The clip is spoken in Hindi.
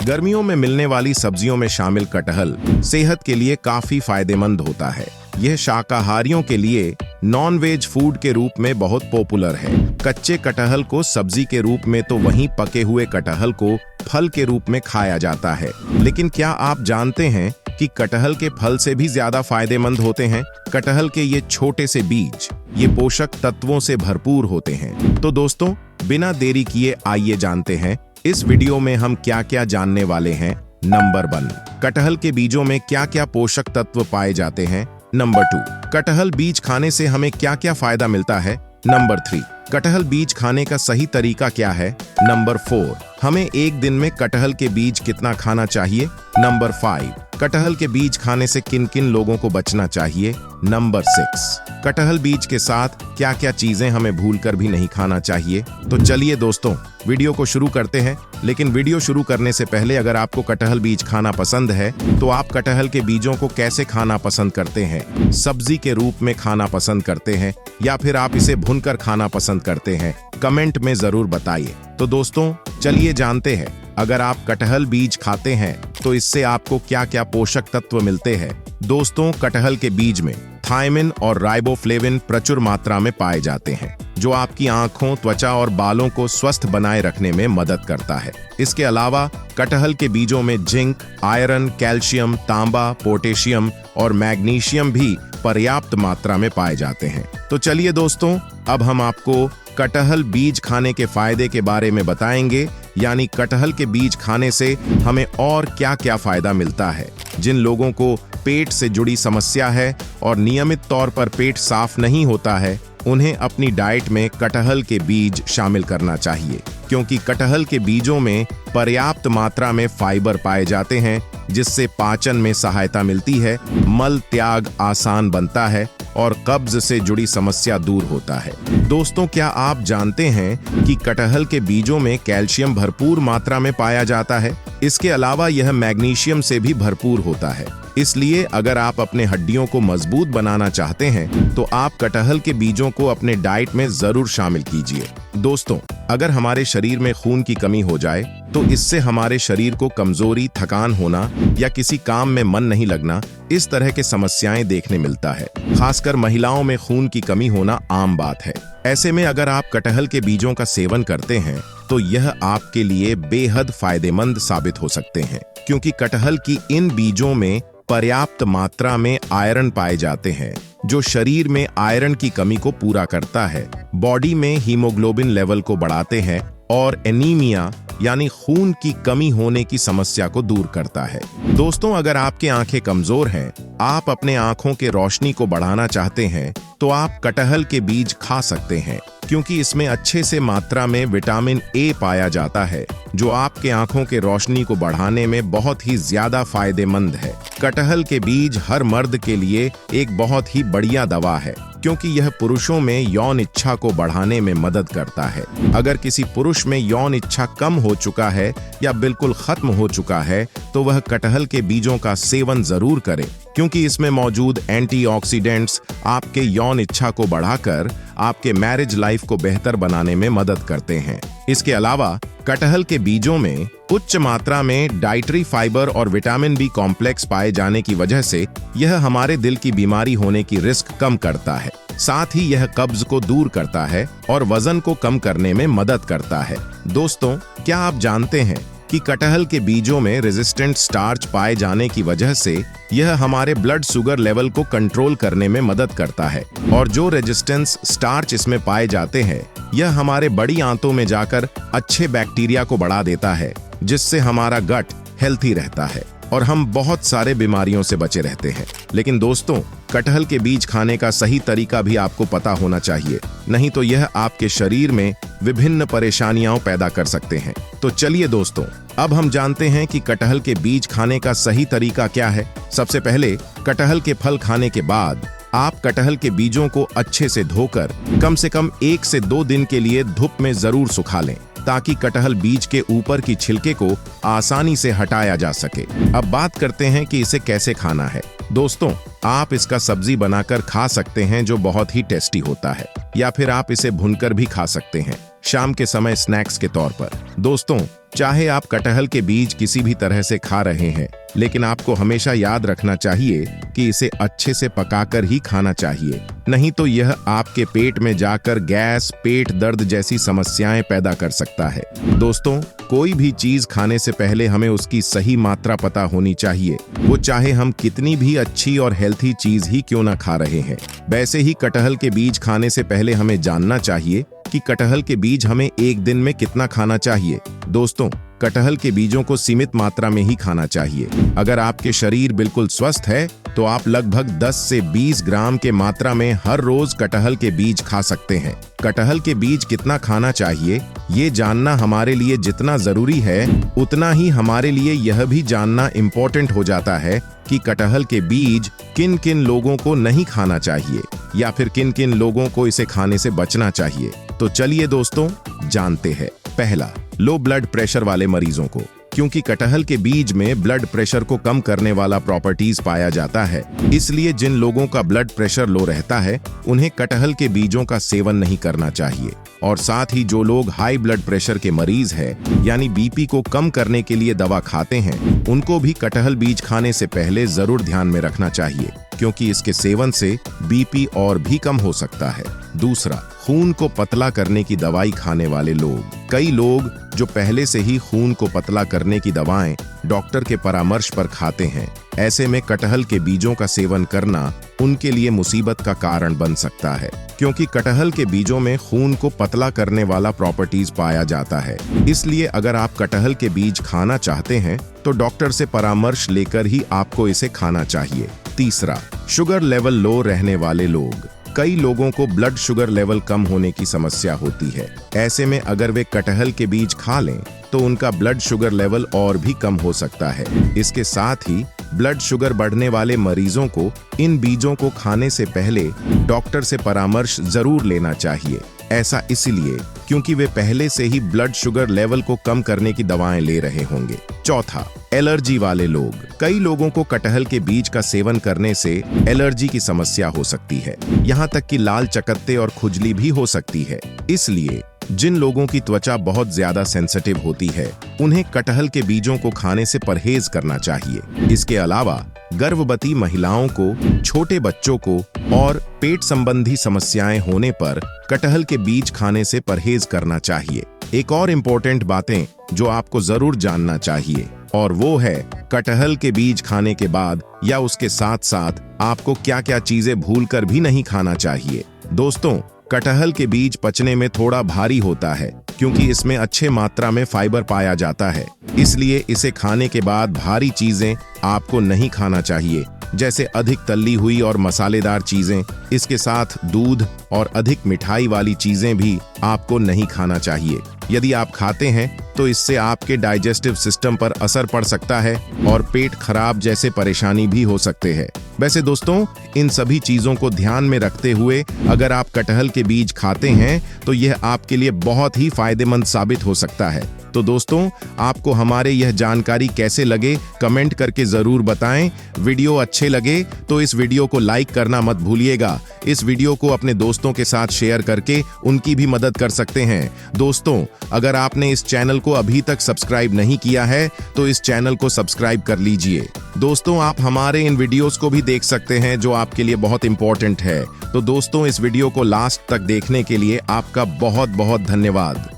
गर्मियों में मिलने वाली सब्जियों में शामिल कटहल सेहत के लिए काफी फायदेमंद होता है। यह शाकाहारियों के लिए नॉन वेज फूड के रूप में बहुत पॉपुलर है। कच्चे कटहल को सब्जी के रूप में तो वहीं पके हुए कटहल को फल के रूप में खाया जाता है। लेकिन क्या आप जानते हैं कि कटहल के फल से भी ज्यादा फायदेमंद होते हैं? कटहल के ये छोटे से बीज ये पोषक तत्वों से भरपूर होते हैं। तो दोस्तों, बिना देरी किए आइए जानते हैं इस वीडियो में हम क्या क्या जानने वाले हैं। नंबर 1, कटहल के बीजों में क्या क्या पोषक तत्व पाए जाते हैं। नंबर 2, कटहल बीज खाने से हमें क्या क्या फायदा मिलता है। नंबर 3, कटहल बीज खाने का सही तरीका क्या है। नंबर 4, हमें एक दिन में कटहल के बीज कितना खाना चाहिए। नंबर 5, कटहल के बीज खाने से किन किन लोगों को बचना चाहिए। नंबर 6, कटहल बीज के साथ क्या क्या चीजें हमें भूलकर भी नहीं खाना चाहिए। तो चलिए दोस्तों, वीडियो को शुरू करते हैं। लेकिन वीडियो शुरू करने से पहले अगर आपको कटहल बीज खाना पसंद है तो आप कटहल के बीजों को कैसे खाना पसंद करते हैं? सब्जी के रूप में खाना पसंद करते हैं या फिर आप इसे भूनकर खाना पसंद करते हैं? कमेंट में जरूर बताइए। तो दोस्तों, चलिए जानते हैं, अगर आप कटहल बीज खाते हैं तो इससे आपको क्या क्या पोषक तत्व मिलते हैं। दोस्तों, कटहल के बीज में थायमिन और राइबोफ्लेविन प्रचुर मात्रा में पाए जाते हैं, जो आपकी आंखों, त्वचा और बालों को स्वस्थ बनाए रखने में मदद करता है। इसके अलावा कटहल के बीजों में जिंक, आयरन, कैल्शियम, तांबा, पोटेशियम और मैग्नीशियम भी पर्याप्त मात्रा में पाए जाते हैं। तो चलिए दोस्तों, अब हम आपको कटहल बीज खाने के फायदे के बारे में बताएंगे, यानी कटहल के बीज खाने से हमें और क्या क्या फायदा मिलता है। जिन लोगों को पेट से जुड़ी समस्या है और नियमित तौर पर पेट साफ नहीं होता है, उन्हें अपनी डाइट में कटहल के बीज शामिल करना चाहिए, क्योंकि कटहल के बीजों में पर्याप्त मात्रा में फाइबर पाए जाते हैं, जिससे पाचन में सहायता मिलती है, मल त्याग आसान बनता है और कब्ज से जुड़ी समस्या दूर होता है। दोस्तों, क्या आप जानते हैं कि कटहल के बीजों में कैल्शियम भरपूर मात्रा में पाया जाता है? इसके अलावा यह मैग्नीशियम से भी भरपूर होता है। इसलिए अगर आप अपने हड्डियों को मजबूत बनाना चाहते हैं तो आप कटहल के बीजों को अपने डाइट में जरूर शामिल कीजिए। दोस्तों, अगर हमारे शरीर में खून की कमी हो जाए तो इससे हमारे शरीर को कमजोरी, थकान होना या किसी काम में मन नहीं लगना, इस तरह के समस्याएं देखने मिलता है। खासकर महिलाओं में खून की कमी होना आम बात है। ऐसे में अगर आप कटहल के बीजों का सेवन करते हैं तो यह आपके लिए बेहद फायदेमंद साबित हो सकते हैं, क्योंकि कटहल की इन बीजों में पर्याप्त मात्रा में आयरन पाए जाते हैं, जो शरीर में आयरन की कमी को पूरा करता है, बॉडी में हीमोग्लोबिन लेवल को बढ़ाते हैं और एनीमिया यानी खून की कमी होने की समस्या को दूर करता है। दोस्तों, अगर आपकी आंखें कमजोर हैं, आप अपने आंखों के रोशनी को बढ़ाना चाहते हैं, तो आप कटहल के बीज खा सकते हैं, क्योंकि इसमें अच्छे से मात्रा में विटामिन ए पाया जाता है, जो आपके आंखों के रोशनी को बढ़ाने में बहुत ही ज्यादा फायदेमंद है। कटहल के बीज हर मर्द के लिए एक बहुत ही बढ़िया दवा है, क्योंकि यह पुरुषों में यौन इच्छा को बढ़ाने में मदद करता है। अगर किसी पुरुष में यौन इच्छा कम हो चुका है या बिल्कुल खत्म हो चुका है, तो वह कटहल के बीजों का सेवन जरूर करे, क्योंकि इसमें मौजूद एंटीऑक्सीडेंट्स आपके यौन इच्छा को बढ़ाकर आपके मैरिज लाइफ को बेहतर बनाने में मदद करते हैं। इसके अलावा कटहल के बीजों में उच्च मात्रा में डाइटरी फाइबर और विटामिन बी कॉम्प्लेक्स पाए जाने की वजह से यह हमारे दिल की बीमारी होने की रिस्क कम करता है। साथ ही यह कब्ज को दूर करता है और वजन को कम करने में मदद करता है। दोस्तों, क्या आप जानते हैं कि कटहल के बीजों में रेजिस्टेंट स्टार्च पाए जाने की वजह से यह हमारे ब्लड शुगर लेवल को कंट्रोल करने में मदद करता है, और जो रेजिस्टेंस स्टार्च इसमें पाए जाते हैं, यह हमारे बड़ी आंतों में जाकर अच्छे बैक्टीरिया को बढ़ा देता है, जिससे हमारा गट हेल्थी रहता है और हम बहुत सारे बीमारियों से बचे रहते हैं। लेकिन दोस्तों, कटहल के बीज खाने का सही तरीका भी आपको पता होना चाहिए, नहीं तो यह आपके शरीर में विभिन्न परेशानियां पैदा कर सकते हैं। तो चलिए दोस्तों, अब हम जानते हैं कि कटहल के बीज खाने का सही तरीका क्या है। सबसे पहले, कटहल के फल खाने के बाद आप कटहल के बीजों को अच्छे से धोकर कम से कम 1 से 2 दिन के लिए धूप में जरूर सुखा लें, ताकि कटहल बीज के ऊपर की छिलके को आसानी से हटाया जा सके। अब बात करते हैं कि इसे कैसे खाना है। दोस्तों, आप इसका सब्जी बनाकर खा सकते हैं, जो बहुत ही टेस्टी होता है, या फिर आप इसे भूनकर भी खा सकते हैं, शाम के समय स्नैक्स के तौर पर। दोस्तों, चाहे आप कटहल के बीज किसी भी तरह से खा रहे हैं, लेकिन आपको हमेशा याद रखना चाहिए कि इसे अच्छे से पकाकर ही खाना चाहिए, नहीं तो यह आपके पेट में जाकर गैस, पेट दर्द जैसी समस्याएं पैदा कर सकता है। दोस्तों, कोई भी चीज खाने से पहले हमें उसकी सही मात्रा पता होनी चाहिए, वो चाहे हम कितनी भी अच्छी और हेल्थी चीज ही क्यों ना खा रहे हैं। वैसे ही कटहल के बीज खाने से पहले हमें जानना चाहिए कि कटहल के बीज हमें एक दिन में कितना खाना चाहिए। दोस्तों, कटहल के बीजों को सीमित मात्रा में ही खाना चाहिए। अगर आपके शरीर बिल्कुल स्वस्थ है तो आप लगभग 10 से 20 ग्राम के मात्रा में हर रोज कटहल के बीज खा सकते हैं। कटहल के बीज कितना खाना चाहिए, ये जानना हमारे लिए जितना जरूरी है, उतना ही हमारे लिए यह भी जानना इम्पोर्टेंट हो जाता है कि कटहल के बीज किन किन लोगों को नहीं खाना चाहिए या फिर किन किन लोगों को इसे खाने से बचना चाहिए। तो चलिए दोस्तों, जानते हैं। पहला, लो ब्लड प्रेशर वाले मरीजों को, क्योंकि कटहल के बीज में ब्लड प्रेशर को कम करने वाला प्रॉपर्टीज पाया जाता है, इसलिए जिन लोगों का ब्लड प्रेशर लो रहता है उन्हें कटहल के बीजों का सेवन नहीं करना चाहिए। और साथ ही जो लोग हाई ब्लड प्रेशर के मरीज हैं, यानी बीपी को कम करने के लिए दवा खाते हैं, उनको भी कटहल बीज खाने से पहले जरूर ध्यान में रखना चाहिए, क्योंकि इसके सेवन से बीपी और भी कम हो सकता है। दूसरा, खून को पतला करने की दवाई खाने वाले लोग। कई लोग जो पहले से ही खून को पतला करने की दवाएं डॉक्टर के परामर्श पर खाते हैं, ऐसे में कटहल के बीजों का सेवन करना उनके लिए मुसीबत का कारण बन सकता है, क्योंकि कटहल के बीजों में खून को पतला करने वाला प्रॉपर्टीज पाया जाता है। इसलिए अगर आप कटहल के बीज खाना चाहते हैं तो डॉक्टर से परामर्श लेकर ही आपको इसे खाना चाहिए। तीसरा, शुगर लेवल लो रहने वाले लोग। कई लोगों को ब्लड शुगर लेवल कम होने की समस्या होती है। ऐसे में अगर वे कटहल के बीज खा लें तो उनका ब्लड शुगर लेवल और भी कम हो सकता है। इसके साथ ही ब्लड शुगर बढ़ने वाले मरीजों को इन बीजों को खाने से पहले डॉक्टर से परामर्श जरूर लेना चाहिए। ऐसा इसलिए क्योंकि वे पहले से ही ब्लड शुगर लेवल को कम करने की दवाएं ले रहे होंगे। चौथा, एलर्जी वाले लोग। कई लोगों को कटहल के बीज का सेवन करने से एलर्जी की समस्या हो सकती है, यहाँ तक कि लाल चकत्ते और खुजली भी हो सकती है। इसलिए जिन लोगों की त्वचा बहुत ज्यादा सेंसिटिव होती है, उन्हें कटहल के बीजों को खाने से परहेज करना चाहिए। इसके अलावा गर्भवती महिलाओं को, छोटे बच्चों को और पेट संबंधी समस्याएं होने पर कटहल के बीज खाने से परहेज करना चाहिए। एक और इम्पोर्टेंट बातें जो आपको जरूर जानना चाहिए, और वो है कटहल के बीज खाने के बाद या उसके साथ साथ आपको क्या क्या चीजें भूलकर भी नहीं खाना चाहिए। दोस्तों, कटहल के बीज पचने में थोड़ा भारी होता है, क्योंकि इसमें अच्छे मात्रा में फाइबर पाया जाता है। इसलिए इसे खाने के बाद भारी चीजें आपको नहीं खाना चाहिए, जैसे अधिक तली हुई और मसालेदार चीजें। इसके साथ दूध और अधिक मिठाई वाली चीजें भी आपको नहीं खाना चाहिए। यदि आप खाते हैं तो इससे आपके डाइजेस्टिव सिस्टम पर असर पड़ सकता है और पेट खराब जैसे परेशानी भी हो सकते हैं। वैसे दोस्तों, इन सभी चीजों को ध्यान में रखते हुए अगर आप कटहल के बीज खाते हैं तो यह आपके लिए बहुत ही फायदेमंद साबित हो सकता है। तो दोस्तों, आपको हमारे यह जानकारी कैसे लगे कमेंट करके जरूर बताएं। वीडियो अच्छे लगे तो इस वीडियो को लाइक करना मत भूलिएगा। इस वीडियो को अपने दोस्तों के साथ शेयर करके उनकी भी मदद कर सकते हैं। दोस्तों, अगर आपने इस चैनल को अभी तक सब्सक्राइब नहीं किया है तो इस चैनल को सब्सक्राइब कर लीजिए। दोस्तों, आप हमारे इन वीडियोस को भी देख सकते हैं जो आपके लिए बहुत इंपॉर्टेंट है। तो दोस्तों, इस वीडियो को लास्ट तक देखने के लिए आपका बहुत बहुत धन्यवाद।